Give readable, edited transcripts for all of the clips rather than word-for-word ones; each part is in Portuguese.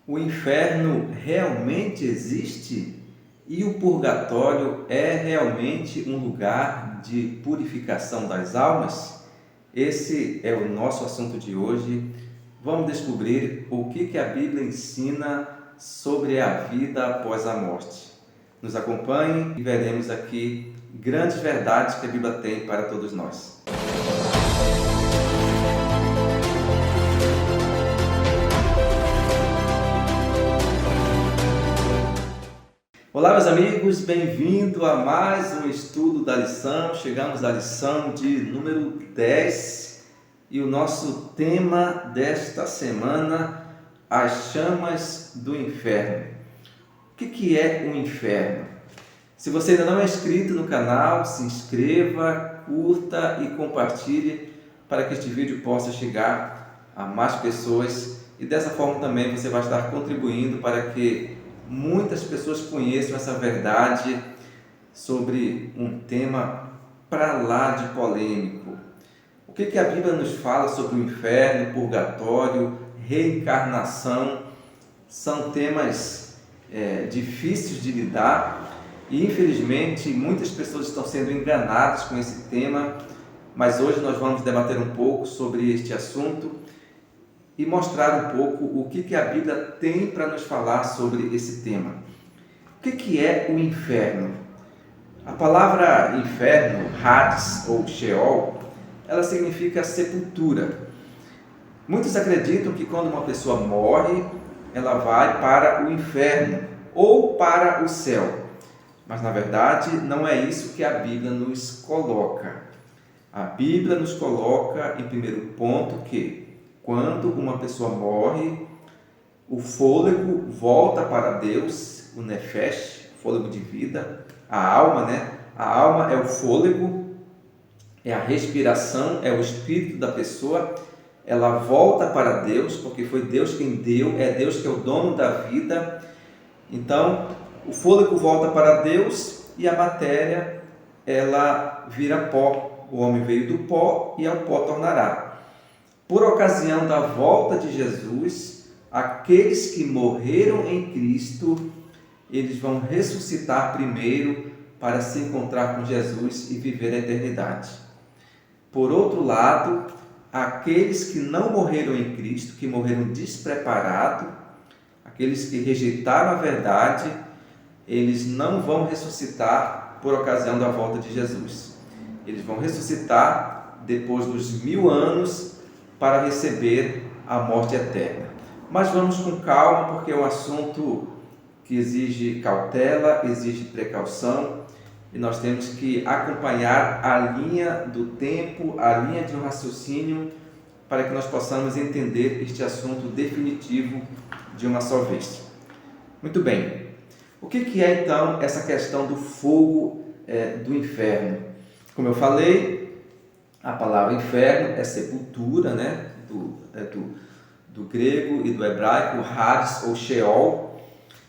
O inferno realmente existe? E o purgatório é realmente um lugar de purificação das almas? Esse é o nosso assunto de hoje. Vamos descobrir o que a Bíblia ensina sobre a vida após a morte. Nos acompanhe e veremos aqui grandes verdades que a Bíblia tem para todos nós. Olá, meus amigos, bem-vindo a mais um estudo da lição. Chegamos à lição de número 10 e o nosso tema desta semana, as chamas do inferno. O que é o inferno? Se você ainda não é inscrito no canal, se inscreva, curta e compartilhe para que este vídeo possa chegar a mais pessoas e dessa forma também você vai estar contribuindo para que muitas pessoas conheçam essa verdade sobre um tema para lá de polêmico. O que a Bíblia nos fala sobre o inferno, purgatório, reencarnação? São temas difíceis de lidar e infelizmente muitas pessoas estão sendo enganadas com esse tema, mas hoje nós vamos debater um pouco sobre este assunto e mostrar um pouco o que a Bíblia tem para nos falar sobre esse tema. O que é o inferno? A palavra inferno, Hades ou Sheol, ela significa sepultura. Muitos acreditam que quando uma pessoa morre, ela vai para o inferno ou para o céu. Mas na verdade não é isso que a Bíblia nos coloca. A Bíblia nos coloca em primeiro ponto que quando uma pessoa morre, o fôlego volta para Deus, o nefesh, fôlego de vida, a alma, né? A alma é o fôlego, é a respiração, é o espírito da pessoa. Ela volta para Deus, porque foi Deus quem deu, é Deus que é o dono da vida. Então, o fôlego volta para Deus e a matéria, ela vira pó. O homem veio do pó e ao pó tornará. Por ocasião da volta de Jesus, aqueles que morreram em Cristo, eles vão ressuscitar primeiro para se encontrar com Jesus e viver a eternidade. Por outro lado, aqueles que não morreram em Cristo, que morreram despreparados, aqueles que rejeitaram a verdade, eles não vão ressuscitar por ocasião da volta de Jesus. Eles vão ressuscitar depois dos 1000 anos para receber a morte eterna. Mas vamos com calma, porque é um assunto que exige cautela, exige precaução, e nós temos que acompanhar a linha do tempo, a linha de um raciocínio, para que nós possamos entender este assunto definitivo de uma só vez. Muito bem. O que é então essa questão do fogo do inferno? Como eu falei, a palavra inferno é sepultura, né? Do grego e do hebraico, Hades ou Sheol,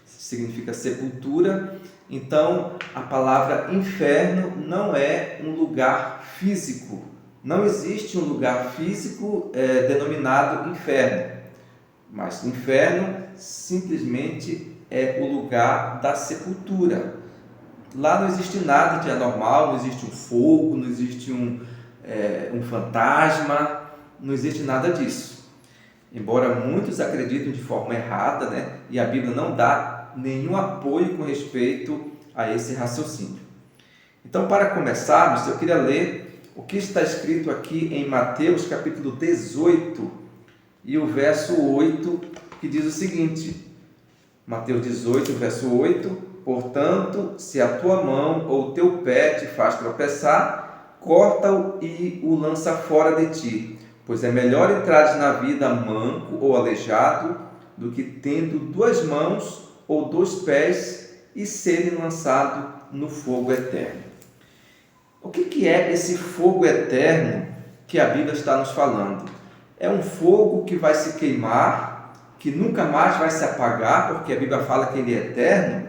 significa sepultura. Então, a palavra inferno não é um lugar físico. Não existe um lugar físico denominado inferno. Mas inferno simplesmente é o lugar da sepultura. Lá não existe nada de anormal, não existe um fogo, não existe um fantasma, não existe nada disso. Embora muitos acreditem de forma errada, né? E a Bíblia não dá nenhum apoio com respeito a esse raciocínio. Então, para começarmos, eu queria ler o que está escrito aqui em Mateus capítulo 18 e o verso 8, que diz o seguinte: Mateus 18, verso 8: portanto, se a tua mão ou o teu pé te faz tropeçar, corta-o e o lança fora de ti, pois é melhor entrares na vida manco ou aleijado do que tendo 2 mãos ou 2 pés e serem lançado no fogo eterno. O que é esse fogo eterno que a Bíblia está nos falando? É um fogo que vai se queimar, que nunca mais vai se apagar, porque a Bíblia fala que ele é eterno.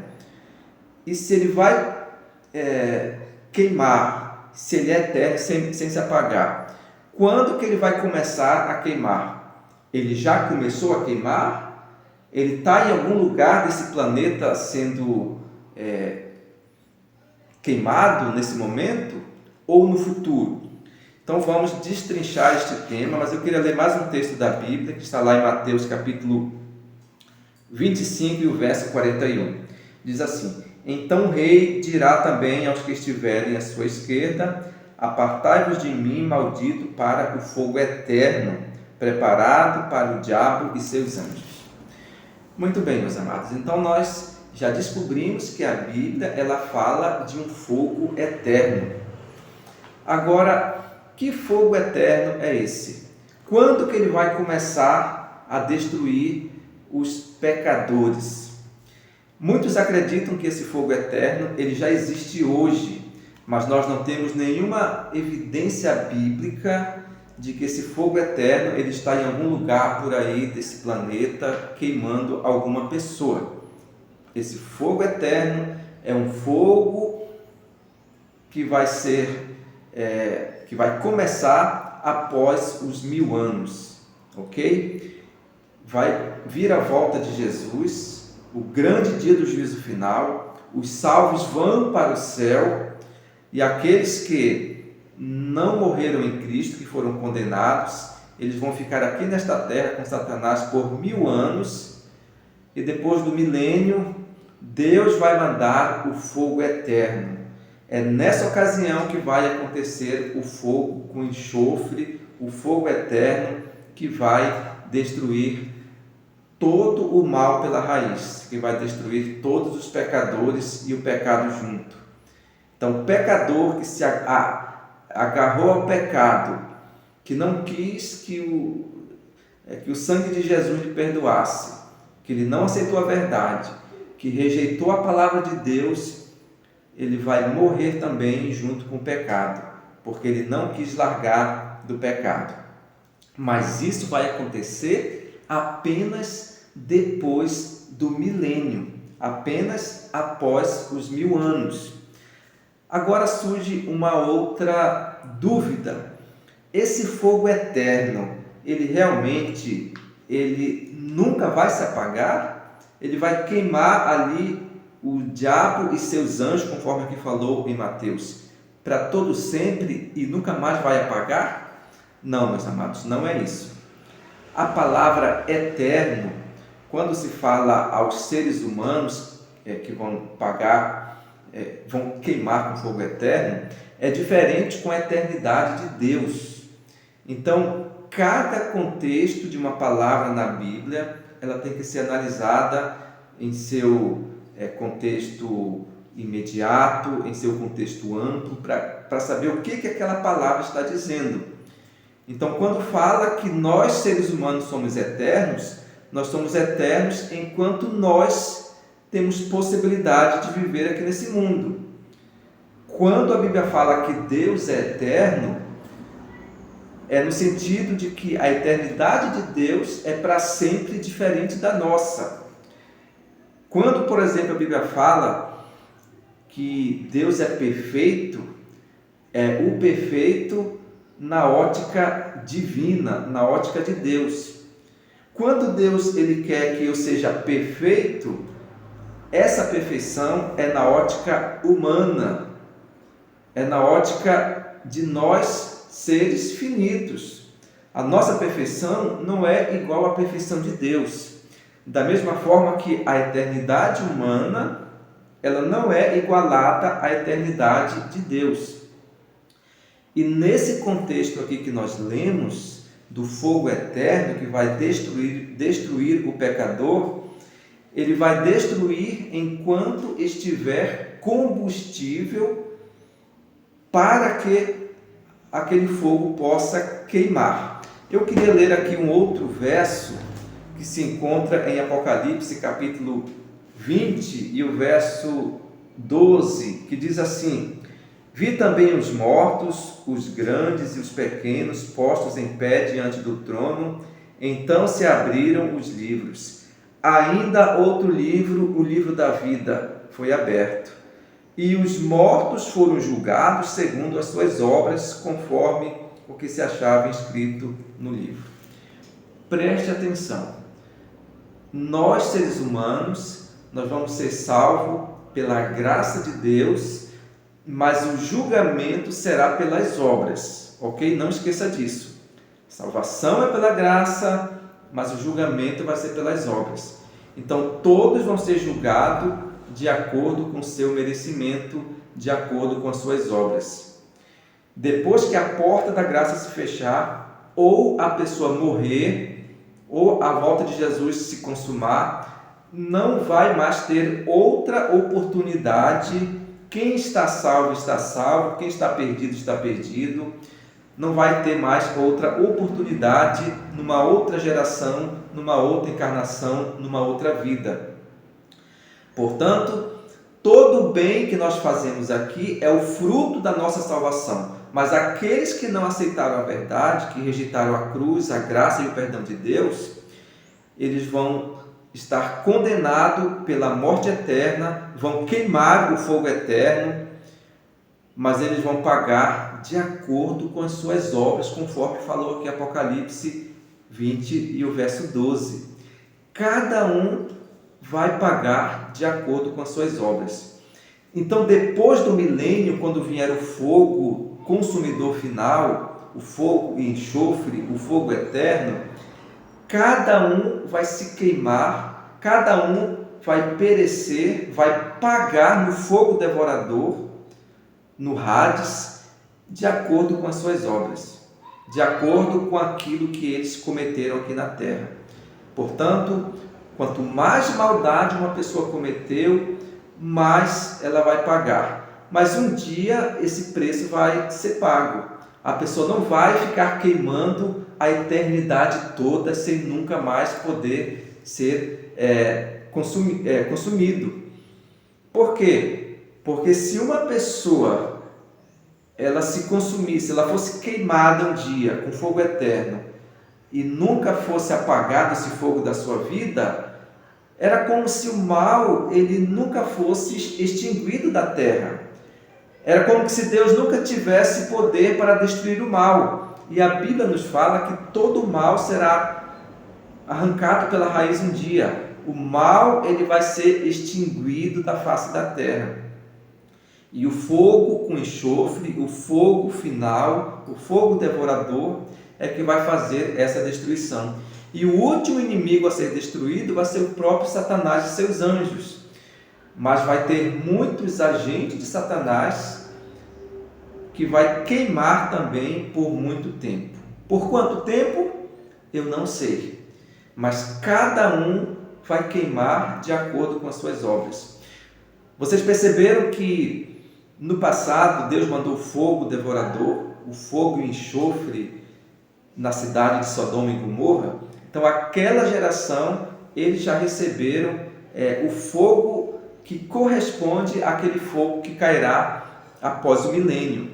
E se ele vai queimar, se ele é eterno, sem se apagar, quando que ele vai começar a queimar? Ele já começou a queimar? Ele está em algum lugar desse planeta sendo queimado nesse momento ou no futuro? Então vamos destrinchar este tema, mas eu queria ler mais um texto da Bíblia, que está lá em Mateus capítulo 25 e o verso 41. Diz assim: então o rei dirá também aos que estiverem à sua esquerda: apartai-vos de mim, maldito, para o fogo eterno, preparado para o diabo e seus anjos. Muito bem, meus amados, então nós já descobrimos que a Bíblia ela fala de um fogo eterno. Agora, que fogo eterno é esse? Quando que ele vai começar a destruir os pecadores? Muitos acreditam que esse fogo eterno ele já existe hoje, mas nós não temos nenhuma evidência bíblica de que esse fogo eterno ele está em algum lugar por aí desse planeta queimando alguma pessoa. Esse fogo eterno é um fogo que vai começar após os 1000 anos, ok? Vai vir a volta de Jesus, o grande dia do juízo final, os salvos vão para o céu e aqueles que não morreram em Cristo, que foram condenados, eles vão ficar aqui nesta terra com Satanás por 1000 anos e depois do milênio, Deus vai mandar o fogo eterno. É nessa ocasião que vai acontecer o fogo com enxofre, o fogo eterno que vai destruir todo o mal pela raiz, que vai destruir todos os pecadores e o pecado junto. Então, o pecador que se agarrou ao pecado, que não quis que o sangue de Jesus lhe perdoasse, que ele não aceitou a verdade, que rejeitou a palavra de Deus, ele vai morrer também junto com o pecado, porque ele não quis largar do pecado. Mas isso vai acontecer apenas depois do milênio, apenas após os 1000 anos. Agora surge uma outra dúvida. Esse fogo eterno, ele realmente, ele nunca vai se apagar? Ele vai queimar ali o diabo e seus anjos, conforme aqui falou em Mateus, para todo sempre e nunca mais vai apagar? Não, meus amados, não é isso. A palavra eterno, quando se fala aos seres humanos que vão queimar com fogo eterno, é diferente com a eternidade de Deus. Então, cada contexto de uma palavra na Bíblia, ela tem que ser analisada em seu contexto imediato, em seu contexto amplo, para saber o que aquela palavra está dizendo. Então, quando fala que nós, seres humanos, somos eternos, nós somos eternos enquanto nós temos possibilidade de viver aqui nesse mundo. Quando a Bíblia fala que Deus é eterno, é no sentido de que a eternidade de Deus é para sempre diferente da nossa. Quando, por exemplo, a Bíblia fala que Deus é perfeito, é o perfeito na ótica divina, na ótica de Deus. Quando Deus ele quer que eu seja perfeito, essa perfeição é na ótica humana, é na ótica de nós seres finitos. A nossa perfeição não é igual à perfeição de Deus. Da mesma forma que a eternidade humana, ela não é igualada à eternidade de Deus. E nesse contexto aqui que nós lemos, do fogo eterno que vai destruir o pecador, ele vai destruir enquanto estiver combustível para que aquele fogo possa queimar. Eu queria ler aqui um outro verso que se encontra em Apocalipse capítulo 20 e o verso 12, que diz assim: vi também os mortos, os grandes e os pequenos, postos em pé diante do trono. Então se abriram os livros. Ainda outro livro, o livro da vida, foi aberto. E os mortos foram julgados segundo as suas obras, conforme o que se achava escrito no livro. Preste atenção. Nós, seres humanos, nós vamos ser salvos pela graça de Deus, mas o julgamento será pelas obras, ok? Não esqueça disso. Salvação é pela graça, mas o julgamento vai ser pelas obras. Então, todos vão ser julgados de acordo com o seu merecimento, de acordo com as suas obras. Depois que a porta da graça se fechar, ou a pessoa morrer, ou a volta de Jesus se consumar, não vai mais ter outra oportunidade. Quem está salvo, quem está perdido. Não vai ter mais outra oportunidade numa outra geração, numa outra encarnação, numa outra vida. Portanto, todo o bem que nós fazemos aqui é o fruto da nossa salvação. Mas aqueles que não aceitaram a verdade, que rejeitaram a cruz, a graça e o perdão de Deus, eles vão estar condenados pela morte eterna, vão queimar o fogo eterno, mas eles vão pagar de acordo com as suas obras, conforme falou aqui Apocalipse 20 e o verso 12. Cada um vai pagar de acordo com as suas obras. Então, depois do milênio, quando vier o fogo consumidor final, o fogo e enxofre, o fogo eterno, cada um vai se queimar, cada um vai perecer, vai pagar no fogo devorador, no Hades, de acordo com as suas obras, de acordo com aquilo que eles cometeram aqui na terra. Portanto, quanto mais maldade uma pessoa cometeu, mais ela vai pagar. Mas um dia esse preço vai ser pago. A pessoa não vai ficar queimando a eternidade toda sem nunca mais poder ser consumido. Por quê? Porque se uma pessoa ela se consumisse, ela fosse queimada um dia com fogo eterno e nunca fosse apagado esse fogo da sua vida, era como se o mal ele nunca fosse extinguido da terra. Era como se Deus nunca tivesse poder para destruir o mal. E a Bíblia nos fala que todo o mal será arrancado pela raiz um dia. O mal ele vai ser extinguido da face da terra. E o fogo com enxofre, o fogo final, o fogo devorador, é que vai fazer essa destruição. E o último inimigo a ser destruído vai ser o próprio Satanás e seus anjos. Mas vai ter muitos agentes de Satanás que vai queimar também por muito tempo. Por quanto tempo? Eu não sei. Mas cada um vai queimar de acordo com as suas obras. Vocês perceberam que no passado Deus mandou fogo devorador, o fogo e enxofre na cidade de Sodoma e Gomorra? Então aquela geração, eles já receberam o fogo que corresponde àquele fogo que cairá após o milênio.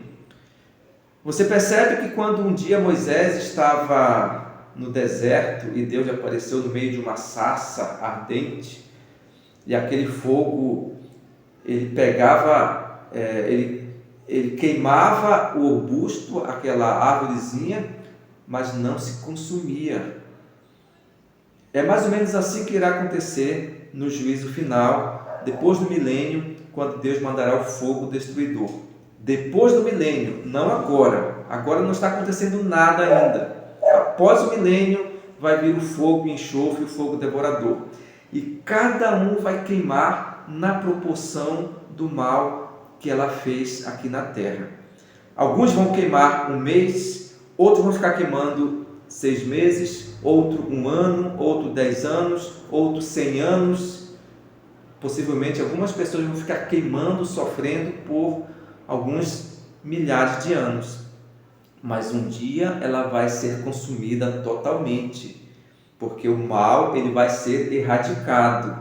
Você percebe que quando um dia Moisés estava no deserto e Deus lhe apareceu no meio de uma sarça ardente, e aquele fogo, ele pegava, ele queimava o arbusto, aquela árvorezinha, mas não se consumia. É mais ou menos assim que irá acontecer no juízo final, depois do milênio, quando Deus mandará o fogo destruidor. Depois do milênio, não agora. Agora não está acontecendo nada ainda. Após o milênio, vai vir o fogo e enxofre, o fogo devorador. E cada um vai queimar na proporção do mal que ela fez aqui na terra. Alguns vão queimar um mês, outros vão ficar queimando 6 meses, outro 1 ano, outro 10 anos, outro 100 anos. Possivelmente algumas pessoas vão ficar queimando, sofrendo por alguns milhares de anos. Mas um dia ela vai ser consumida totalmente, porque o mal ele vai ser erradicado.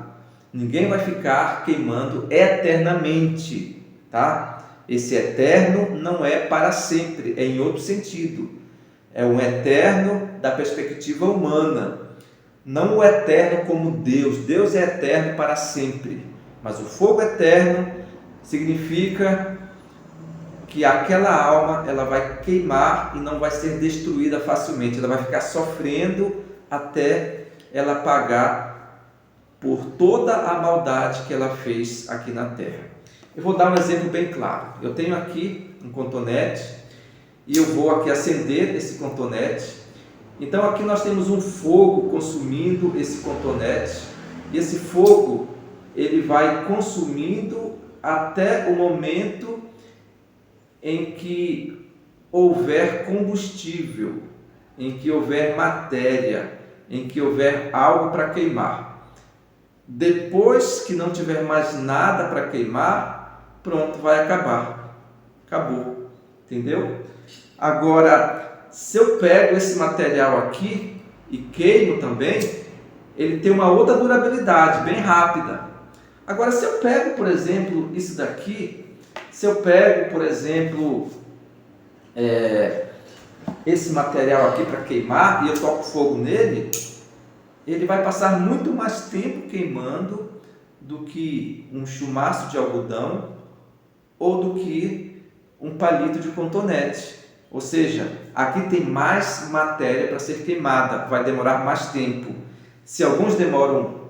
Ninguém vai ficar queimando eternamente, tá? Esse eterno não é para sempre, é em outro sentido. É um eterno da perspectiva humana, não o eterno como Deus. Deus é eterno para sempre, mas o fogo eterno significa que aquela alma ela vai queimar e não vai ser destruída facilmente. Ela vai ficar sofrendo até ela pagar por toda a maldade que ela fez aqui na terra. Eu vou dar um exemplo bem claro. Eu tenho aqui um cotonete e eu vou aqui acender esse cotonete. Então aqui nós temos um fogo consumindo esse cotonete. E esse fogo, ele vai consumindo até o momento em que houver combustível, em que houver matéria, em que houver algo para queimar. Depois que não tiver mais nada para queimar, pronto, vai acabar. Acabou. Entendeu? Agora, se eu pego esse material aqui e queimo também, ele tem uma outra durabilidade, bem rápida. Agora, se eu pego, por exemplo, isso daqui, se eu pego, por exemplo, esse material aqui para queimar e eu toco fogo nele, ele vai passar muito mais tempo queimando do que um chumaço de algodão ou do que um palito de cotonete. Ou seja, aqui tem mais matéria para ser queimada, vai demorar mais tempo. Se alguns demoram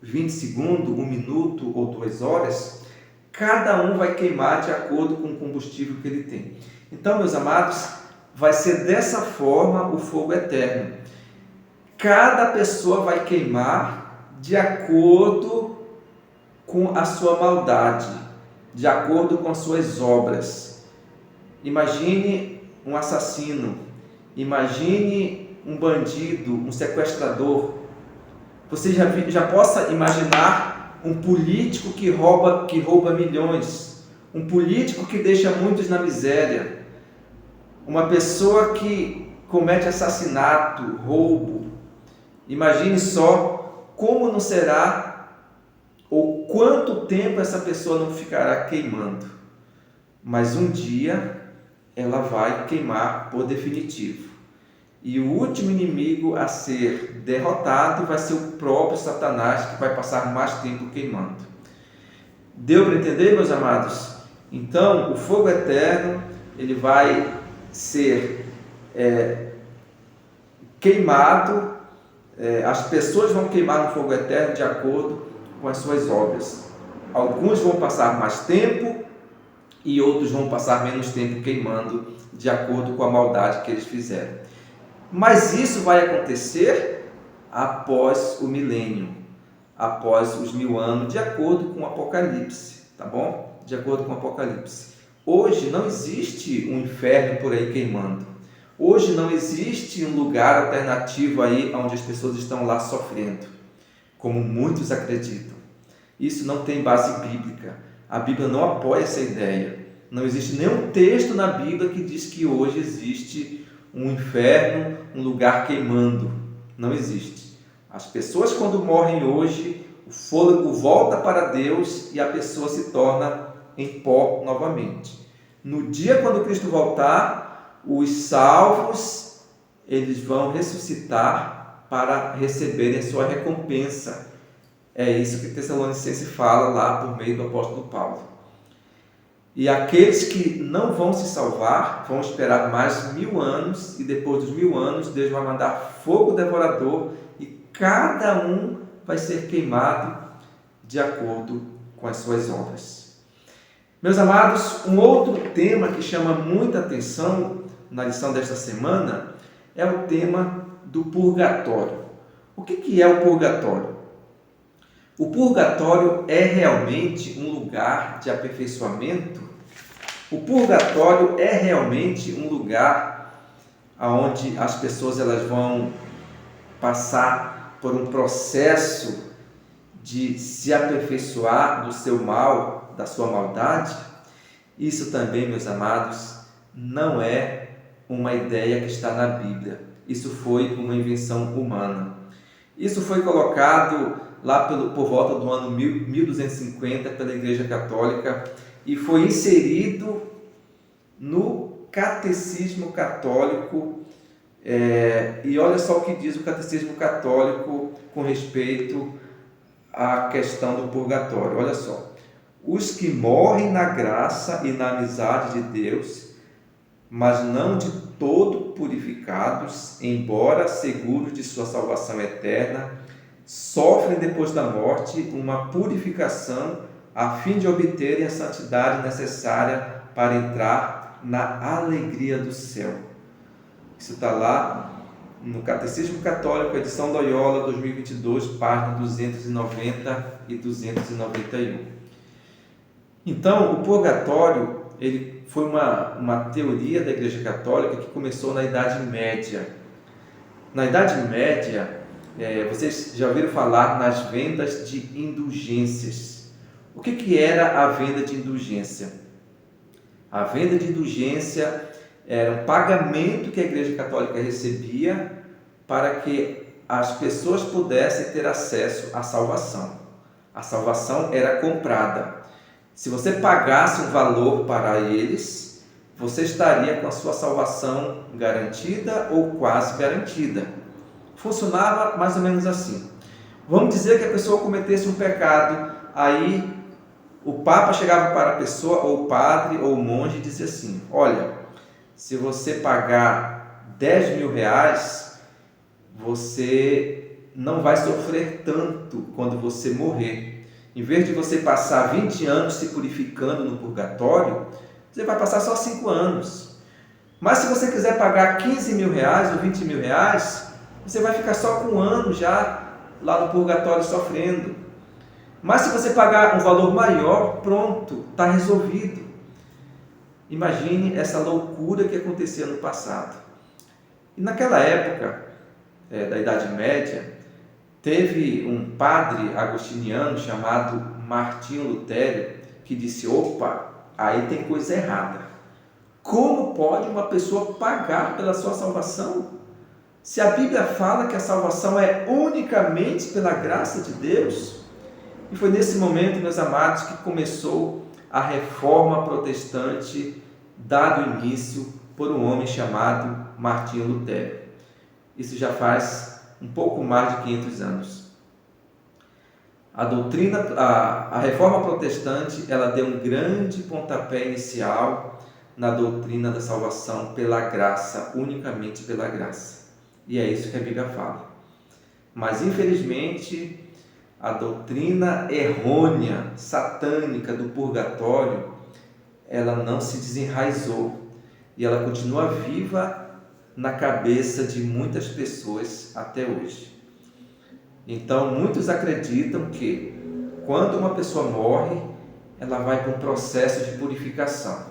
20 segundos, 1 minuto ou 2 horas, cada um vai queimar de acordo com o combustível que ele tem. Então, meus amados, vai ser dessa forma o fogo eterno. Cada pessoa vai queimar de acordo com a sua maldade, de acordo com as suas obras. Imagine um assassino, imagine um bandido, um sequestrador. Você já possa imaginar um político que rouba milhões, um político que deixa muitos na miséria, uma pessoa que comete assassinato, roubo. Imagine só como não será ou quanto tempo essa pessoa não ficará queimando. Mas um dia ela vai queimar por definitivo. E o último inimigo a ser derrotado vai ser o próprio Satanás, que vai passar mais tempo queimando. Deu para entender, meus amados? Então, o fogo eterno, ele vai ser queimado, as pessoas vão queimar no fogo eterno de acordo com as suas obras. Alguns vão passar mais tempo e outros vão passar menos tempo queimando de acordo com a maldade que eles fizeram. Mas isso vai acontecer após o milênio, após os 1000 anos, de acordo com o Apocalipse, tá bom? De acordo com o Apocalipse. Hoje não existe um inferno por aí queimando. Hoje não existe um lugar alternativo aí onde as pessoas estão lá sofrendo, como muitos acreditam. Isso não tem base bíblica. A Bíblia não apoia essa ideia. Não existe nenhum texto na Bíblia que diz que hoje existe um inferno, um lugar queimando. Não existe. As pessoas, quando morrem hoje, o fôlego volta para Deus e a pessoa se torna em pó novamente. No dia quando Cristo voltar, os salvos, eles vão ressuscitar para receberem a sua recompensa. É isso que Tessalonicenses fala lá por meio do apóstolo Paulo. E aqueles que não vão se salvar vão esperar mais 1000 anos, e depois dos 1000 anos Deus vai mandar fogo devorador e cada um vai ser queimado de acordo com as suas obras. Meus amados, um outro tema que chama muita atenção na lição desta semana é o tema do purgatório. O que é o purgatório? O purgatório é realmente um lugar de aperfeiçoamento? O purgatório é realmente um lugar onde as pessoas elas vão passar por um processo de se aperfeiçoar do seu mal, da sua maldade? Isso também, meus amados, não é uma ideia que está na Bíblia. Isso foi uma invenção humana. Isso foi colocado lá por volta do ano 1250 pela Igreja Católica e foi inserido no Catecismo Católico. E olha só o que diz o Catecismo Católico com respeito à questão do purgatório. Olha só: os que morrem na graça e na amizade de Deus, mas não de todo purificados, embora seguros de sua salvação eterna, sofrem depois da morte uma purificação a fim de obterem a santidade necessária para entrar na alegria do céu. Isso está lá no Catecismo Católico, edição Loyola, 2022, página 290 e 291. Então, o purgatório, ele foi uma teoria da Igreja Católica que começou na Idade Média. Na Idade Média, vocês já ouviram falar nas vendas de indulgências. O que era a venda de indulgência? A venda de indulgência era um pagamento que a Igreja Católica recebia para que as pessoas pudessem ter acesso à salvação. A salvação era comprada. Se você pagasse um valor para eles, você estaria com a sua salvação garantida ou quase garantida. Funcionava mais ou menos assim. Vamos dizer que a pessoa cometesse um pecado, aí o Papa chegava para a pessoa, ou o padre, ou o monge, e dizia assim: olha, se você pagar 10 mil reais, você não vai sofrer tanto quando você morrer. Em vez de você passar 20 anos se purificando no purgatório, você vai passar só 5 anos. Mas se você quiser pagar 15 mil reais ou 20 mil reais, você vai ficar só com 1 ano já lá no purgatório sofrendo. Mas se você pagar um valor maior, pronto, está resolvido. Imagine essa loucura que acontecia no passado. E naquela época da Idade Média, teve um padre agostiniano chamado Martinho Lutero que disse: opa, aí tem coisa errada. Como pode uma pessoa pagar pela sua salvação? Se a Bíblia fala que a salvação é unicamente pela graça de Deus. E foi nesse momento, meus amados, que começou a reforma protestante, dado início por um homem chamado Martinho Lutero. Isso já faz um pouco mais de 500 anos. A reforma protestante, ela deu um grande pontapé inicial na doutrina da salvação pela graça, unicamente pela graça. E é isso que a Bíblia fala. Mas, infelizmente, a doutrina errônea, satânica do purgatório, ela não se desenraizou e ela continua viva na cabeça de muitas pessoas até hoje. Então, muitos acreditam que quando uma pessoa morre, ela vai para um processo de purificação.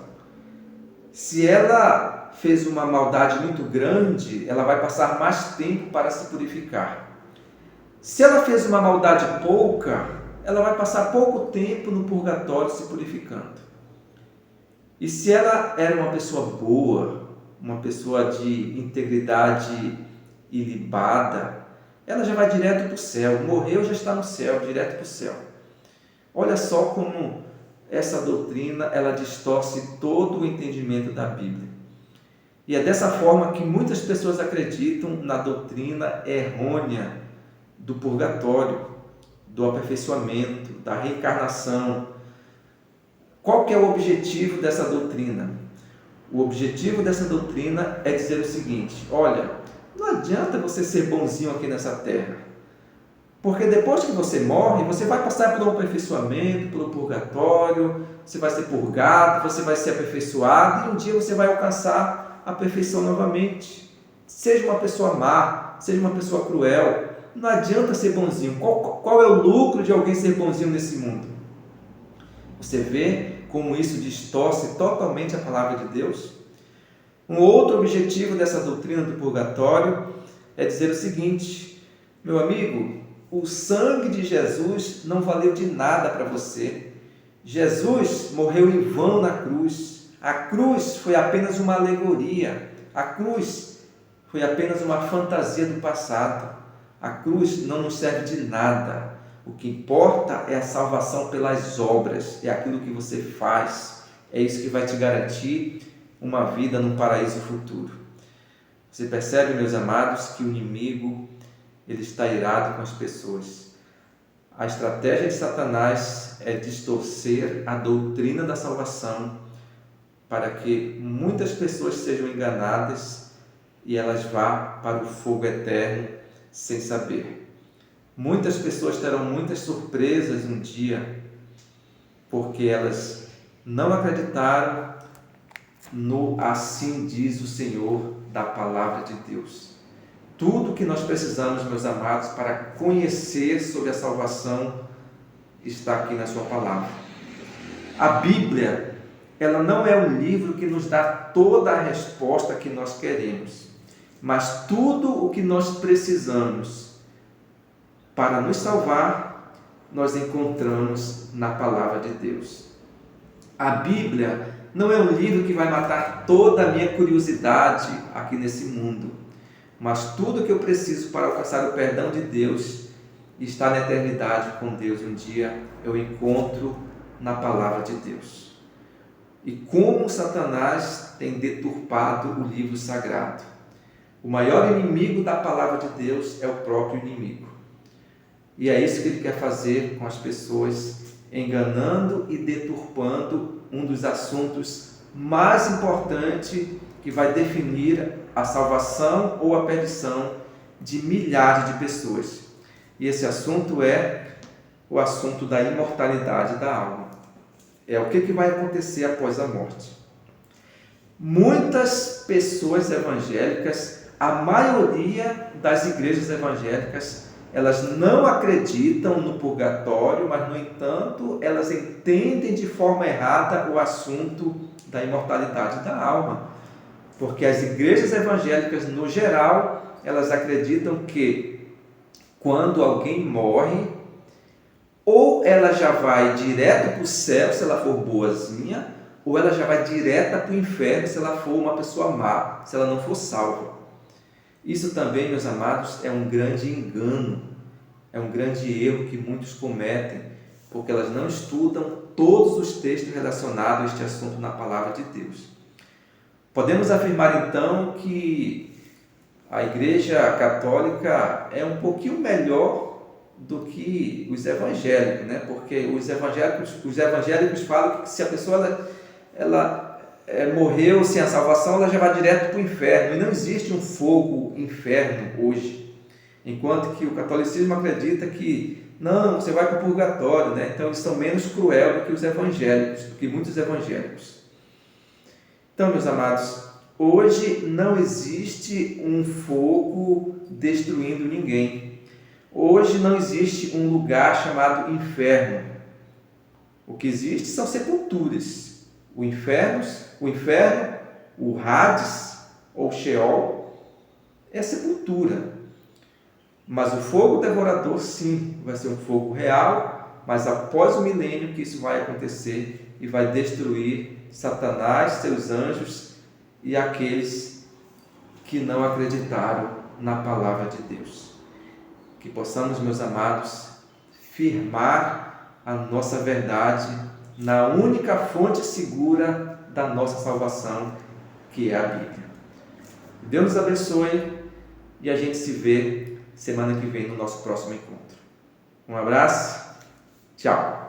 Se ela fez uma maldade muito grande, ela vai passar mais tempo para se purificar. Se ela fez uma maldade pouca, ela vai passar pouco tempo no purgatório se purificando. E se ela era uma pessoa boa, uma pessoa de integridade ilibada, ela já vai direto para o céu. Morreu, já está no céu, direto para o céu. Olha só como essa doutrina, ela distorce todo o entendimento da Bíblia. E é dessa forma que muitas pessoas acreditam na doutrina errônea do purgatório, do aperfeiçoamento, da reencarnação. Qual que é o objetivo dessa doutrina? O objetivo dessa doutrina é dizer o seguinte: olha, não adianta você ser bonzinho aqui nessa terra, porque depois que você morre, você vai passar pelo aperfeiçoamento, pelo purgatório, você vai ser purgado, você vai ser aperfeiçoado, e um dia você vai alcançar a perfeição novamente. Seja uma pessoa má, seja uma pessoa cruel, não adianta ser bonzinho. Qual é o lucro de alguém ser bonzinho nesse mundo? Você vê como isso distorce totalmente a palavra de Deus? Um outro objetivo dessa doutrina do purgatório é dizer o seguinte: meu amigo, o sangue de Jesus não valeu de nada para você. Jesus morreu em vão na cruz. A cruz foi apenas uma alegoria. A cruz foi apenas uma fantasia do passado. A cruz não nos serve de nada. O que importa é a salvação pelas obras, é aquilo que você faz. É isso que vai te garantir uma vida no paraíso futuro. Você percebe, meus amados, que o inimigo, ele está irado com as pessoas. A estratégia de Satanás é distorcer a doutrina da salvação para que muitas pessoas sejam enganadas e elas vá para o fogo eterno sem saber. Muitas pessoas terão muitas surpresas um dia, porque elas não acreditaram no assim diz o Senhor da palavra de Deus. Tudo que nós precisamos, meus amados, para conhecer sobre a salvação está aqui na sua palavra. A Bíblia, ela não é um livro que nos dá toda a resposta que nós queremos, mas tudo o que nós precisamos para nos salvar, nós encontramos na palavra de Deus. A Bíblia não é um livro que vai matar toda a minha curiosidade aqui nesse mundo, mas tudo que eu preciso para alcançar o perdão de Deus e estar na eternidade com Deus um dia, eu encontro na palavra de Deus. E como Satanás tem deturpado o livro sagrado. O maior inimigo da palavra de Deus é o próprio inimigo. E é isso que ele quer fazer com as pessoas, enganando e deturpando um dos assuntos mais importantes que vai definir a salvação ou a perdição de milhares de pessoas. E esse assunto é o assunto da imortalidade da alma. É o que vai acontecer após a morte. Muitas pessoas evangélicas, a maioria das igrejas evangélicas, elas não acreditam no purgatório, mas, no entanto, elas entendem de forma errada o assunto da imortalidade da alma. Porque as igrejas evangélicas, no geral, elas acreditam que quando alguém morre, ou ela já vai direto para o céu, se ela for boazinha, ou ela já vai direto para o inferno, se ela for uma pessoa má, se ela não for salva. Isso também, meus amados, é um grande engano, é um grande erro que muitos cometem, porque elas não estudam todos os textos relacionados a este assunto na palavra de Deus. Podemos afirmar então que a Igreja Católica é um pouquinho melhor do que os evangélicos, né? Porque os evangélicos falam que se a pessoa morreu sem a salvação, ela já vai direto para o inferno, e não existe um fogo inferno hoje, enquanto que o catolicismo acredita que não, você vai para o purgatório, né? Então eles são menos cruel do que os evangélicos, do que muitos evangélicos. Então, meus amados, hoje não existe um fogo destruindo ninguém. Hoje não existe um lugar chamado inferno. O que existe são sepulturas. O inferno, o Hades ou Sheol é sepultura. Mas o fogo devorador, sim, vai ser um fogo real, mas após o milênio que isso vai acontecer e vai destruir Satanás, seus anjos e aqueles que não acreditaram na palavra de Deus. Que possamos, meus amados, firmar a nossa verdade na única fonte segura da nossa salvação, que é a Bíblia. Deus nos abençoe e a gente se vê semana que vem no nosso próximo encontro. Um abraço, tchau!